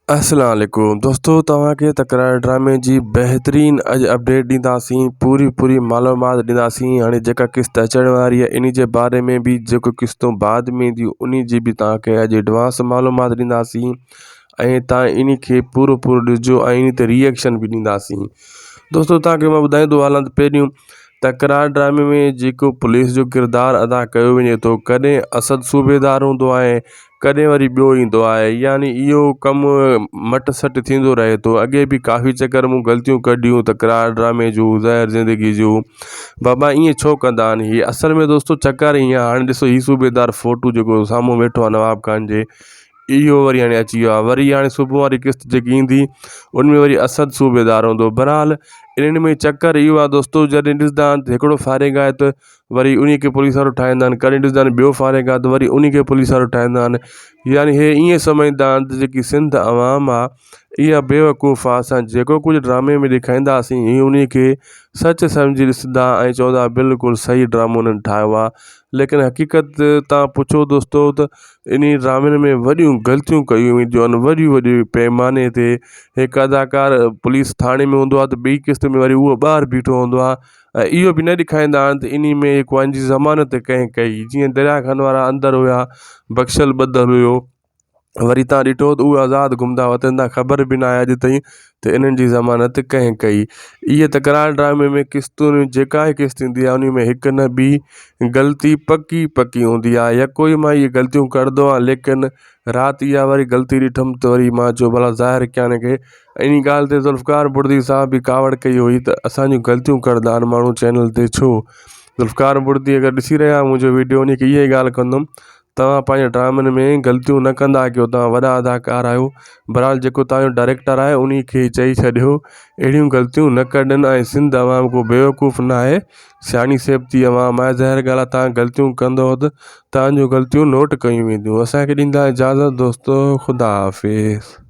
अस्सलाम वालेकुम दोस्तों, तव्हांखे तकरार ड्रामे जी बहितरीन अपडेट ॾींदासीं। पूरी मालूमात ॾींदासीं। हाणे जेका क़िस्त अचण वारी आहे इन जे बारे में भी, जेको क़िस्तूं बाद में ईंदियूं उन जी भी तव्हांखे अॼु एडवांस मालूमात ॾींदासीं ऐं तव्हां इन खे पूरो ॾिसजो ऐं इन ते रिएक्शन भी ॾींदासीं। दोस्तों, तव्हांखे मां ॿुधाईंदो हलां त पहिरियों तकरार ड्रामे में जेको पुलिस जो किरदारु अदा कयो वञे थो, कॾहिं असद सूबेदार हूंदो आहे, कॾहिं वरी ॿियो ईंदो आहे। यानी इहो कमु मट सट थींदो रहे थो। अॻे भी काफ़ी चकर मूं ग़लतियूं कढियूं तकरार ड्रामे जूं, ज़हर ज़िंदगी जूं। बाबा ईअं छो कंदा आहिनि? हीअ असल में दोस्तों चकर ईअं आहे। हाणे ॾिसो, हीअ सूबेदार फोटू जेको साम्हूं वेठो आहे नवाब खान जे, इहो वरी हाणे अची वियो आहे। वरी हाणे सुबुह वारी क़िस्त जेकी ईंदी उनमें वरी असद सूबेदार हूंदो। बहरहाल इन्हनि में चकर इहो आहे दोस्तों, जॾहिं ॾिसंदा आहिनि त हिकिड़ो फारिग आहे त वरी उन खे पुलिस वारो ठाहींदा आहिनि, कॾहिं ॾिसंदा आहिनि ॿियो फारिग आहे त वरी उन खे पुलिस वारो ठाहींदा आहिनि। यानी हे ईअं सम्झंदा आहिनि त जेकी सिंध अवाम आहे इहा बेवकूफ़ आहे। असां जेको कुझु ड्रामे में ॾेखारींदासीं हीअ उन खे सच सम्झी ॾिसंदा ऐं चवंदा बिल्कुलु सही ड्रामो उन्हनि ठाहियो आहे। लेकिन हक़ीक़त तव्हां पुछो दोस्तों त इन ड्रामनि में वॾियूं ग़लतियूं कयूं वेंदियूं आहिनि, वॾियूं पैमाने ते। हिकु अदाकार पुलिस थाणे में हूंदो आहे त ॿी क़िस्त में वरी उहो ॿाहिरि बीठो हूंदो आहे ऐं इहो बि न ॾेखारींदा आहिनि त इन में पंहिंजी ज़मानत कंहिं कई। जीअं दरिया खान वारा अंदरि हुया, बख़्शल ॿधल हुयो, वरी तव्हां ॾिठो त उहे आज़ादु घुमंदा वतंदा, ख़बर बि न आहे अॼु ताईं त इन्हनि जी ज़मानत कंहिं कई। इहे तकरार ड्रामे में क़िस्तुनि जेका क़िस्त ईंदी आहे उन में हिकु न ॿी ग़लती पकी हूंदी आहे। या कोई मां इहे ग़लतियूं कंदो आहियां, लेकिन राति इहा वरी ग़लती ॾिठुमि त वरी मां चयो भला ज़ाहिर कयां हिन खे। इन ॻाल्हि ते ज़ुल्फ़कार बुर्दी साहब बि कावड़ कई हुई त असांजूं ग़लतियूं कंदा आहिनि माण्हू चैनल ते छो। ज़ुल्फ़कार बुर्दी अगरि ॾिसी रहिया मुंहिंजो वीडियो, उन खे इहा ई ॻाल्हि कंदुमि, तव्हां पंहिंजे ड्रामनि में ग़लतियूं न कंदा कयो, तव्हां वॾा अदाकार आहियो। बहरहाल जेको तव्हांजो डायरेक्टर आहे उन खे चई छॾियो अहिड़ियूं ग़लतियूं न कढनि ऐं सिंध अवाम को बेवकूफ़ न आहे, सियाणी सेबती अवाम आहे। ज़ाहिर ॻाल्हि आहे तव्हां ग़लतियूं कंदव त तव्हांजूं ग़लतियूं नोट कयूं वेंदियूं। असांखे ॾींदा इजाज़त दोस्तों, ख़ुदा हाफ़िज़।